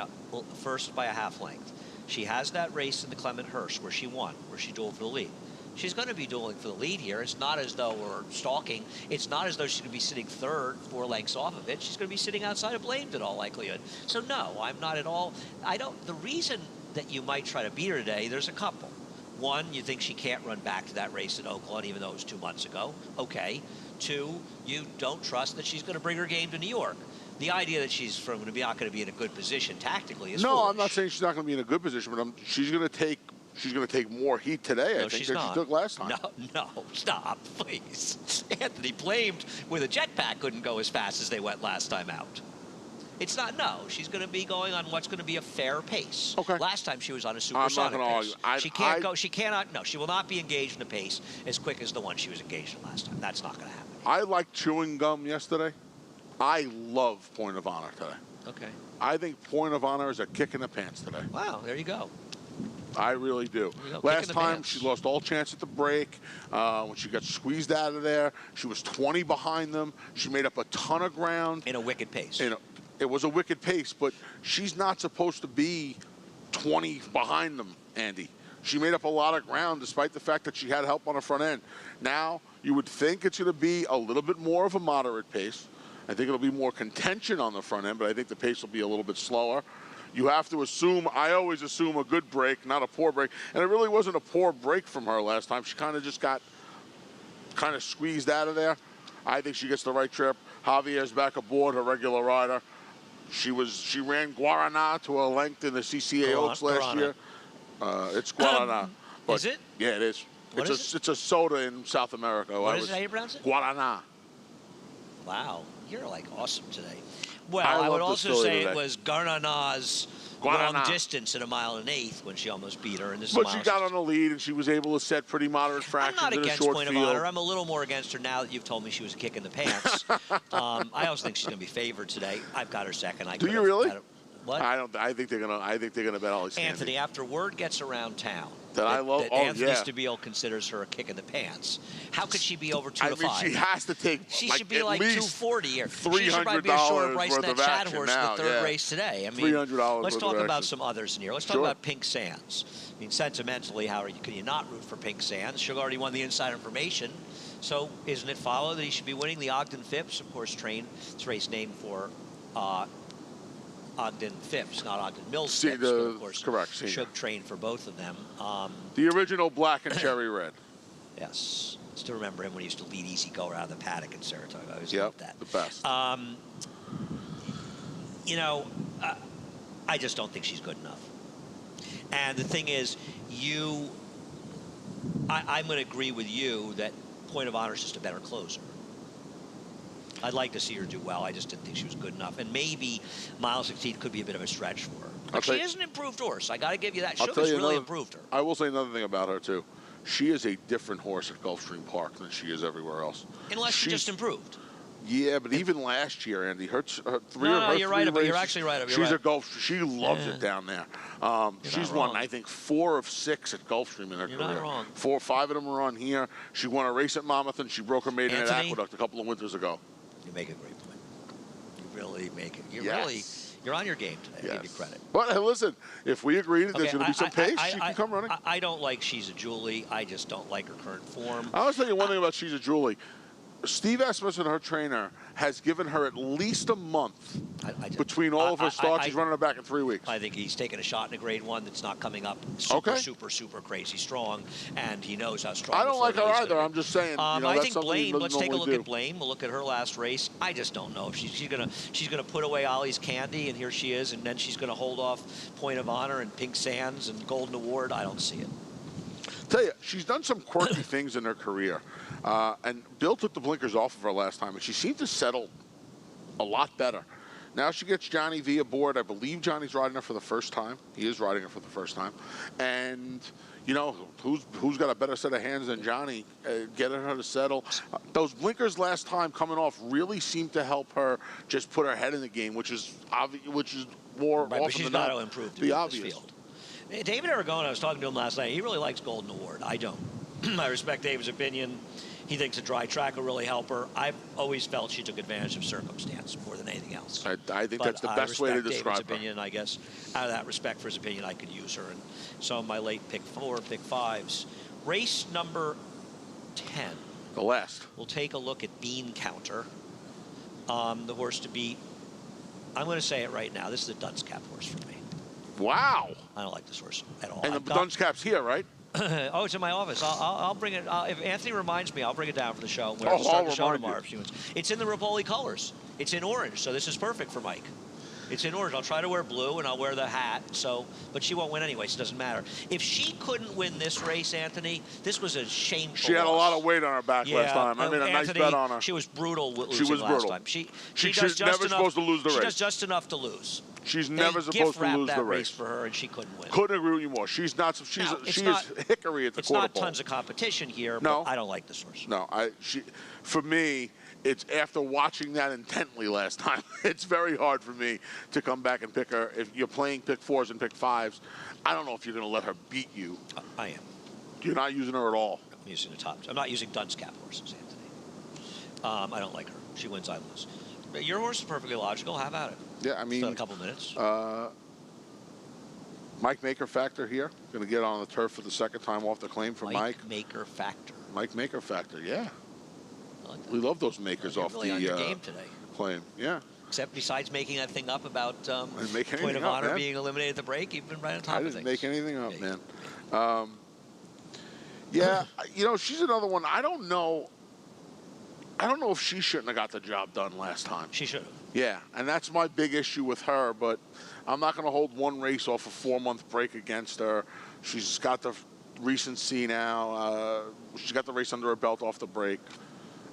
[SPEAKER 1] first by a half length. She has that race in the Clement Hurst where she won, where she dueled for the lead. She's going to be dueling for the lead here. It's not as though we're stalking. It's not as though she's going to be sitting third, 4 lengths off of it. She's going to be sitting outside of blamed in all likelihood. So, no, I'm not at all. The reason that you might try to beat her today, there's a couple. One, you think she can't run back to that race at Oakland, even though it was 2 months ago. Okay. 2, you don't trust that she's going to bring her game to New York. The idea that she's not going to be in a good position tactically is foolish.
[SPEAKER 2] I'm not saying she's not going to be in a good position, but she's going to take more heat today, I think, than she took last time.
[SPEAKER 1] No, stop, please. Anthony blamed with a jetpack couldn't go as fast as they went last time out. It's not, no. She's going to be going on what's going to be a fair pace.
[SPEAKER 2] Okay.
[SPEAKER 1] Last time she was on a supersonic pace. She will not be engaged in a pace as quick as the one she was engaged in last time. That's not going to happen.
[SPEAKER 2] I liked chewing gum yesterday. I love Point of Honor today.
[SPEAKER 1] Okay.
[SPEAKER 2] I think Point of Honor is a kick in the pants today.
[SPEAKER 1] Wow, there you go.
[SPEAKER 2] I really do. Last time, she lost all chance at the break. When she got squeezed out of there, she was 20 behind them. She made up a ton of ground.
[SPEAKER 1] In a wicked pace.
[SPEAKER 2] It was a wicked pace, but she's not supposed to be 20 behind them, Andy. She made up a lot of ground despite the fact that she had help on the front end. Now, you would think it's going to be a little bit more of a moderate pace. I think it'll be more contention on the front end, but I think the pace will be a little bit slower. You have to assume, I always assume a good break, not a poor break. And it really wasn't a poor break from her last time. She kind of just got squeezed out of there. I think she gets the right trip. Javier's back aboard, her regular rider. She ran Guaraná to a length in the CCA Oaks last year. It's Guaraná.
[SPEAKER 1] Is it?
[SPEAKER 2] Yeah, it is. It's a soda in South America.
[SPEAKER 1] What is it? How you pronounce it?
[SPEAKER 2] Guaraná.
[SPEAKER 1] Wow, you're like awesome today. Well, I would also say it was Guaraná's long distance at 1 1/8 when she almost beat her. And this
[SPEAKER 2] but she got on the lead, and she was able to set pretty moderate fractions
[SPEAKER 1] I'm not
[SPEAKER 2] in a
[SPEAKER 1] against
[SPEAKER 2] short
[SPEAKER 1] Point
[SPEAKER 2] field.
[SPEAKER 1] of Honor. I'm a little more against her now that you've told me she was a kick in the pants. I also think she's going to be favored today. I've got her second.
[SPEAKER 2] Do you really?
[SPEAKER 1] What?
[SPEAKER 2] I think they're gonna bet Ollie Sandy.
[SPEAKER 1] Anthony, after word gets around town
[SPEAKER 2] that
[SPEAKER 1] Anthony Stabile considers her a kick in the pants, how could she be over 2 to 5?
[SPEAKER 2] She has to take.
[SPEAKER 1] She should be like 240 here.
[SPEAKER 2] She should probably
[SPEAKER 1] be short of racing that Chad horse in the third race today. I mean,
[SPEAKER 2] $300.
[SPEAKER 1] Let's talk about some others in here. Let's talk about Pink Sands. I mean, sentimentally, can you not root for Pink Sands? Sugar already won the inside information. So isn't it follow that he should be winning the Ogden Phipps? Of course, it's a race named for Ogden Phipps, not Ogden Mills Phipps, but of course,
[SPEAKER 2] correct.
[SPEAKER 1] Shug trained for both of them.
[SPEAKER 2] The original black and cherry red.
[SPEAKER 1] Yes. Still remember him when he used to lead Easy Go around the paddock in Saratoga. I always loved that.
[SPEAKER 2] The best.
[SPEAKER 1] I just don't think she's good enough. And the thing is, I'm going to agree with you that Point of Honor is just a better closer. I'd like to see her do well. I just didn't think she was good enough. And maybe Miles 16 could be a bit of a stretch for her. But she is an improved horse. I got to give you that. Sugar's really improved her.
[SPEAKER 2] I will say another thing about her, too. She is a different horse at Gulfstream Park than she is everywhere else.
[SPEAKER 1] Unless she just improved.
[SPEAKER 2] Yeah, but even last year, Andy, her three
[SPEAKER 1] you're right. But you're actually right.
[SPEAKER 2] She's a Gulfstream. She loves it down there. She's won, I think, 4 of 6 at Gulfstream in her career.
[SPEAKER 1] You're not wrong.
[SPEAKER 2] 4 or 5 of them were on here. She won a race at Monmouth, and she broke her maiden at Aqueduct a couple of winters ago.
[SPEAKER 1] You make a great point. You really make it. You're on your game today. I give you credit.
[SPEAKER 2] But listen, if we agree that there's going to be some pace, she can come running.
[SPEAKER 1] I don't like She's a Julie. I just don't like her current form.
[SPEAKER 2] I was tell you one thing about She's a Julie. Steve Esmus and her trainer has given her at least a month between all of her starts. He's running her back in 3 weeks.
[SPEAKER 1] I think he's taking a shot in a grade 1 that's not coming up super crazy strong, and he knows how strong.
[SPEAKER 2] I don't like her either. I'm just saying.
[SPEAKER 1] I think Blaine. Let's take a look at Blaine. We'll look at her last race. I just don't know if she's gonna put away Ollie's Candy, and here she is, and then she's gonna hold off Point of Honor and Pink Sands and Golden Award. I don't see it.
[SPEAKER 2] Tell you, she's done some quirky things in her career. And Bill took the blinkers off of her last time, and she seemed to settle a lot better. Now she gets Johnny V aboard. I believe Johnny's riding her for the first time. He is riding her for the first time. And, you know, who's got a better set of hands than Johnny getting her to settle? Those blinkers last time coming off really seemed to help her just put her head in the game, which is more
[SPEAKER 1] right,
[SPEAKER 2] often
[SPEAKER 1] but she's
[SPEAKER 2] than
[SPEAKER 1] got
[SPEAKER 2] not
[SPEAKER 1] to improve
[SPEAKER 2] the obvious.
[SPEAKER 1] This field. David Aragona, I was talking to him last night. He really likes Golden Award. I don't. I respect David's opinion. He thinks a dry track will really help her. I've always felt she took advantage of circumstance more than anything else.
[SPEAKER 2] I think that's the best way to describe
[SPEAKER 1] David's opinion, I guess. Out of that respect for his opinion, I could use her. And some of my late pick 4, pick 5s. Race number 10.
[SPEAKER 2] The last.
[SPEAKER 1] We'll take a look at Bean Counter. The horse to beat. I'm going to say it right now. This is a Dunce Cap horse for me.
[SPEAKER 2] Wow.
[SPEAKER 1] I don't like this horse at all.
[SPEAKER 2] And the Dunce Cap's here, right?
[SPEAKER 1] Oh, it's in my office. I'll bring it. If Anthony reminds me, I'll bring it down for the show. We'll start the show tomorrow. It's in the Rivoli colors. It's in orange, so this is perfect for Mike. It's in orange. I'll try to wear blue, and I'll wear the hat. But she won't win anyway, so it doesn't matter. If she couldn't win this race, Anthony, this was a shameful
[SPEAKER 2] She had a lot of weight on her back last time. I made a nice bet on her.
[SPEAKER 1] She was brutal losing last time. She's
[SPEAKER 2] never supposed to lose the race.
[SPEAKER 1] She does just enough to lose.
[SPEAKER 2] She's never supposed to lose the race
[SPEAKER 1] for her, and she couldn't win.
[SPEAKER 2] Couldn't agree with you more. She's not. She is hickory at the quarter pole.
[SPEAKER 1] It's not tons of competition here, but I don't like this horse.
[SPEAKER 2] No, for me, it's after watching that intently last time. It's very hard for me to come back and pick her. If you're playing pick 4s and pick 5s, I don't know if you're going to let her beat you.
[SPEAKER 1] I am.
[SPEAKER 2] You're not using her at all.
[SPEAKER 1] I'm using the top. I'm not using Dunce Cap horses, Anthony. I don't like her. She wins, I lose. Your horse is perfectly logical. Have at it.
[SPEAKER 2] Yeah, I mean,
[SPEAKER 1] still a couple minutes.
[SPEAKER 2] Mike Maker Factor here. Going to get on the turf for the second time off the claim for Mike.
[SPEAKER 1] Mike Maker Factor.
[SPEAKER 2] Mike Maker Factor, yeah.
[SPEAKER 1] I like that.
[SPEAKER 2] We love those makers off
[SPEAKER 1] really on your game today.
[SPEAKER 2] Claim. Yeah.
[SPEAKER 1] Except besides making that thing up about
[SPEAKER 2] Point
[SPEAKER 1] of Honor being eliminated at the break, you've been right on top of things.
[SPEAKER 2] I didn't make anything up, man. Yeah, you know, she's another one. I don't know if she shouldn't have got the job done last time.
[SPEAKER 1] She should have.
[SPEAKER 2] Yeah, and that's my big issue with her, but I'm not going to hold one race off a 4-month break against her. She's got the recency now. She's got the race under her belt off the break.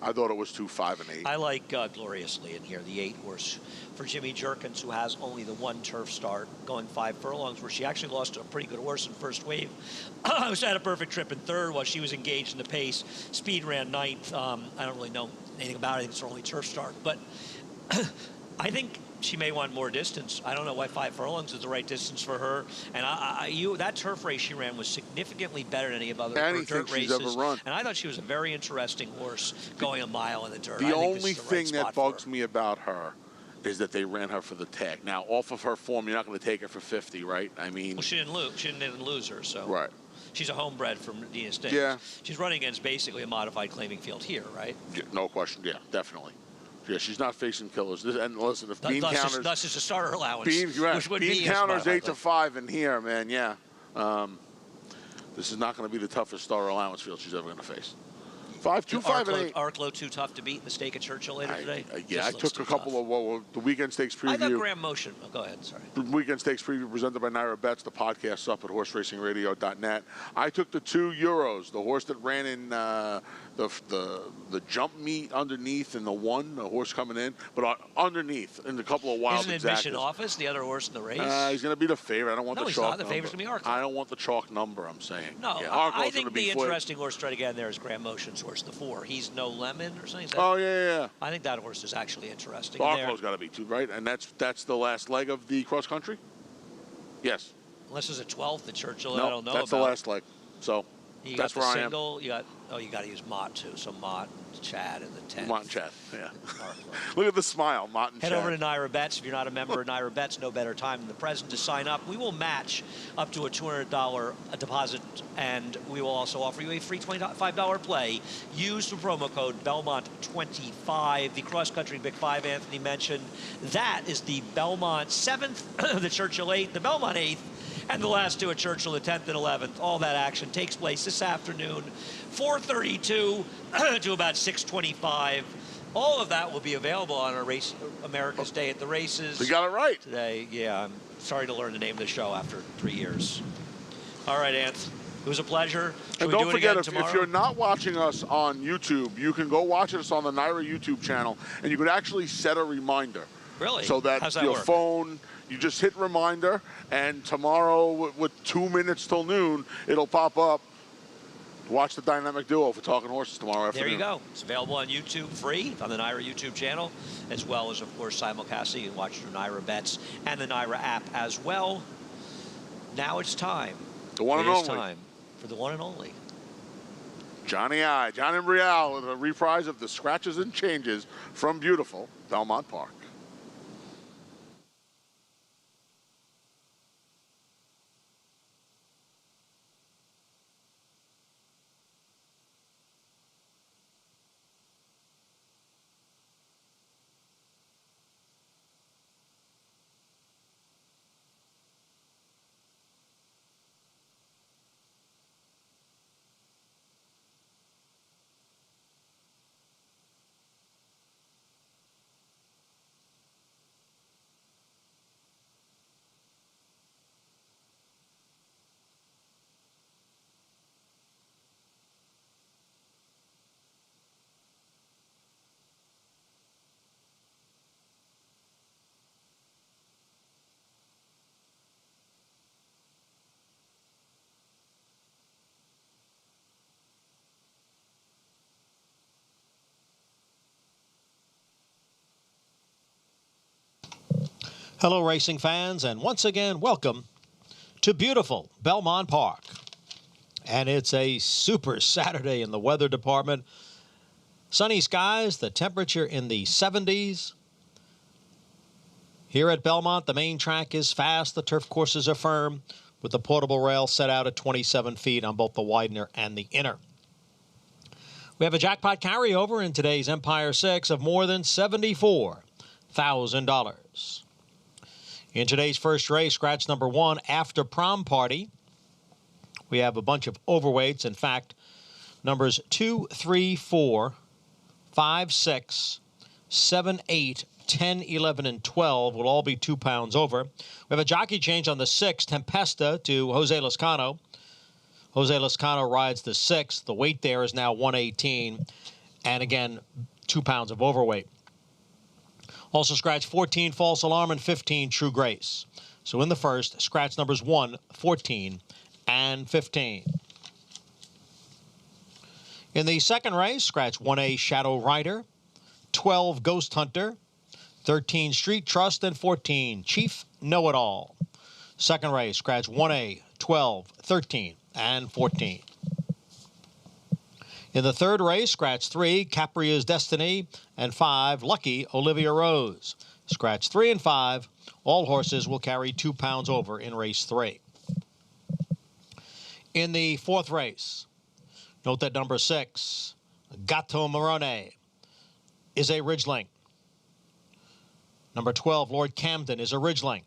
[SPEAKER 2] I thought it was 2, 5, and 8.
[SPEAKER 1] I like Gloriously in here, the 8 horse for Jimmy Jerkins, who has only the 1 turf start, going 5 furlongs, where she actually lost to a pretty good horse in first wave. She had a perfect trip in third while she was engaged in the pace. Speed ran 9th. I don't really know anything about it. I think it's her only turf start. But I think she may want more distance. I don't know why 5 furlongs is the right distance for her. And that turf race she ran was significantly better than any of other dirt races.
[SPEAKER 2] Ever run.
[SPEAKER 1] And I thought she was a very interesting horse going a mile in the dirt.
[SPEAKER 2] The only thing that bugs me about her is that they ran her for the tag. Now, off of her form, you're not going to take her for 50, right? I mean,
[SPEAKER 1] well, she didn't lose. She didn't lose her, so
[SPEAKER 2] right.
[SPEAKER 1] She's a homebred from Dina State.
[SPEAKER 2] Yeah.
[SPEAKER 1] She's running against basically a modified claiming field here, right?
[SPEAKER 2] Yeah, no question. Yeah, definitely. Yeah, she's not facing killers. And listen, if Bean counters,
[SPEAKER 1] thus is a starter allowance.
[SPEAKER 2] Bean counters 8 to 5 in here, man. Yeah, this is not going to be the toughest starter allowance field she's ever going to face. 5, 2, 5, and 8.
[SPEAKER 1] Arklow too tough to beat. Mistake at Churchill later today.
[SPEAKER 2] Yeah, I took a couple of the weekend stakes preview.
[SPEAKER 1] I thought Graham Motion. Oh, go ahead. Sorry.
[SPEAKER 2] Weekend stakes preview presented by Naira Bets. The podcast's up at horseracingradio.net. I took the 2 Euros, the horse that ran in the jump meet underneath and the 1, the horse coming in, but underneath in a couple of wild exactas.
[SPEAKER 1] Isn't admission office the other horse in the race?
[SPEAKER 2] He's going to be the favorite. I don't want the chalk number.
[SPEAKER 1] No, he's not. The favorite's going to be Arklow.
[SPEAKER 2] I don't want the chalk number, I'm saying.
[SPEAKER 1] No,
[SPEAKER 2] yeah,
[SPEAKER 1] I think the interesting horse to try to get in there is Graham Motion's horse, the 4. He's No Lemon or something.
[SPEAKER 2] Oh, yeah.
[SPEAKER 1] I think that horse is actually interesting.
[SPEAKER 2] Arklow's got to be too, right? And that's the last leg of the cross country? Yes.
[SPEAKER 1] Unless there's a 12th at Churchill,
[SPEAKER 2] no,
[SPEAKER 1] I don't know
[SPEAKER 2] that's
[SPEAKER 1] about.
[SPEAKER 2] The last leg. So that's where I am.
[SPEAKER 1] You got Oh, you got to use Mott too. So Mott and Chad in the 10th.
[SPEAKER 2] Mott and Chad, yeah. Look at the smile, Mott and Chad.
[SPEAKER 1] Head over to Naira Bets. If you're not a member of Naira Bets, no better time than the present to sign up. We will match up to a $200 deposit, and we will also offer you a free $25 play. Use the promo code Belmont25. The cross-country Big Five Anthony mentioned. That is the Belmont 7th, the Churchill 8th, the Belmont 8th, and the last two at Churchill, the 10th and 11th. All that action takes place this afternoon, 4:32 to about 6:25. All of that will be available on our Race America's Day at the Races.
[SPEAKER 2] You got it right.
[SPEAKER 1] Today, yeah. I'm sorry to learn the name of the show after 3 years. All right, Anth. It was a pleasure.
[SPEAKER 2] And don't forget, if you're not watching us on YouTube, you can go watch us on the Naira YouTube channel, and you could actually set a reminder.
[SPEAKER 1] Really?
[SPEAKER 2] So that, your
[SPEAKER 1] work?
[SPEAKER 2] phone, you just hit reminder, and tomorrow with 2 minutes till noon, it'll pop up. Watch the dynamic duo for Talking Horses tomorrow afternoon.
[SPEAKER 1] There you go. It's available on YouTube free on the Naira YouTube channel, as well as, of course, simulcast. You can watch through Naira Bets and the Naira app as well. Now it's time.
[SPEAKER 2] The one and only.
[SPEAKER 1] It is time for the one and only.
[SPEAKER 2] John Embrial with a reprise of the Scratches and Changes from beautiful Belmont Park.
[SPEAKER 3] Hello, racing fans, and once again, welcome to beautiful Belmont Park. And it's a super Saturday in the weather department. Sunny skies, the temperature in the 70s. Here at Belmont, the main track is fast. The turf courses are firm, with the portable rail set out at 27 feet on both the widener and the inner. We have a jackpot carryover in today's Empire 6 of more than $74,000. In today's first race, scratch number 1, After Prom Party. We have a bunch of overweights. In fact, numbers 2, 3, 4, 5, 6, 7, 8, 10, 11, and 12 will all be 2 pounds over. We have a jockey change on the 6, Tempesta to Jose Lascano. Jose Lascano rides the 6. The weight there is now 118. And again, 2 pounds of overweight. Also scratch 14, False Alarm, and 15, True Grace. So in the first, scratch numbers 1, 14, and 15. In the second race, scratch 1A, Shadow Rider, 12, Ghost Hunter, 13, Street Trust, and 14, Chief Know-It-All. Second race, scratch 1A, 12, 13, and 14. In the third race, scratch 3, Capria's Destiny, and 5, Lucky Olivia Rose. Scratch 3 and 5. All horses will carry 2 pounds over in race 3. In the fourth race, note that number 6, Gato Morone, is a Ridgeling. Number 12, Lord Camden, is a Ridgeling.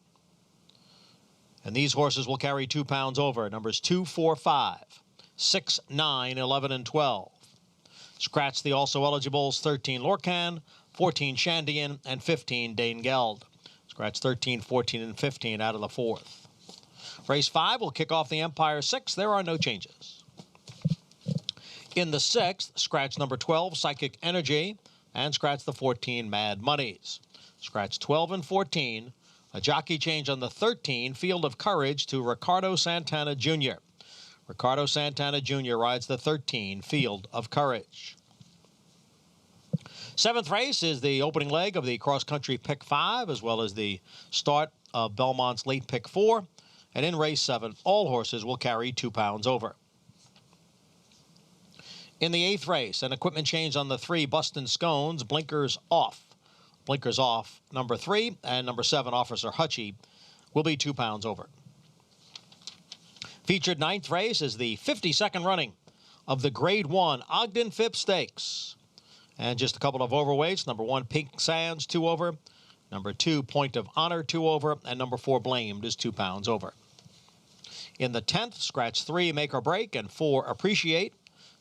[SPEAKER 3] And these horses will carry 2 pounds over. Numbers 2, 4, 5, 6, 9, 11, and 12. Scratch the also eligibles 13, Lorcan, 14, Shandian, and 15, Dane Geld. Scratch 13, 14, and 15 out of the fourth. Race 5 will kick off the Empire 6. There are no changes. In the sixth, scratch number 12, Psychic Energy, and scratch the 14, Mad Monies. Scratch 12 and 14. A jockey change on the 13, Field of Courage, to Ricardo Santana Jr. Ricardo Santana Jr. rides the 13, Field of Courage. Seventh race is the opening leg of the cross-country Pick 5, as well as the start of Belmont's late Pick 4. And in race 7, all horses will carry 2 pounds over. In the 8th race, an equipment change on the 3 Bustin' Scones, blinkers off. Blinkers off. Number 3 and number 7, Officer Hutchie, will be 2 pounds over. Featured 9th race is the 52nd running of the Grade 1 Ogden Phipps Stakes. And just a couple of overweights. Number 1, Pink Sands, 2 over. Number 2, Point of Honor, 2 over. And number 4, Blamed, is 2 pounds over. In the 10th, scratch 3, Make or Break, and 4, Appreciate.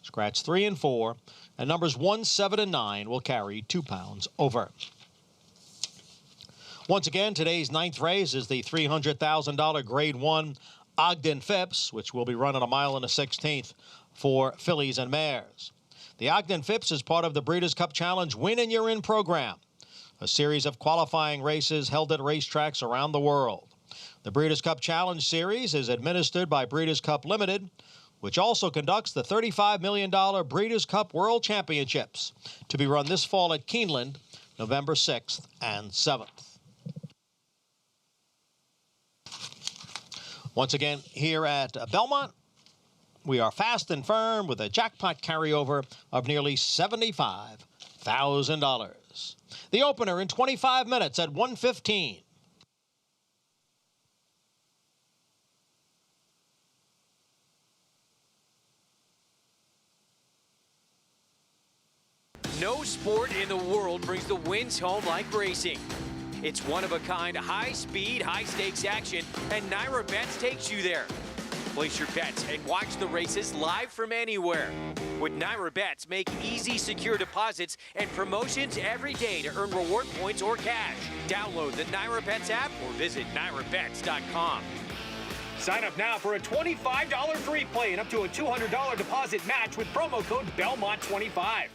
[SPEAKER 3] Scratch 3 and 4. And numbers 1, 7, and 9 will carry 2 pounds over. Once again, today's 9th race is the $300,000 Grade 1 Ogden Phipps, which will be running 1 1/16 for fillies and mares. The Ogden Phipps is part of the Breeders' Cup Challenge Win and You're In program, a series of qualifying races held at racetracks around the world. The Breeders' Cup Challenge Series is administered by Breeders' Cup Limited, which also conducts the $35 million Breeders' Cup World Championships, to be run this fall at Keeneland, November 6th and 7th. Once again, here at Belmont, we are fast and firm with a jackpot carryover of nearly $75,000. The opener in 25 minutes at 1:15.
[SPEAKER 4] No sport in the world brings the wins home like racing. It's one-of-a-kind, high-speed, high-stakes action, and Naira Bets takes you there. Place your bets and watch the races live from anywhere. With Naira Bets, make easy, secure deposits and promotions every day to earn reward points or cash. Download the Naira Bets app or visit NairaBets.com. Sign up now for a $25 free play and up to a $200 deposit match with promo code Belmont25.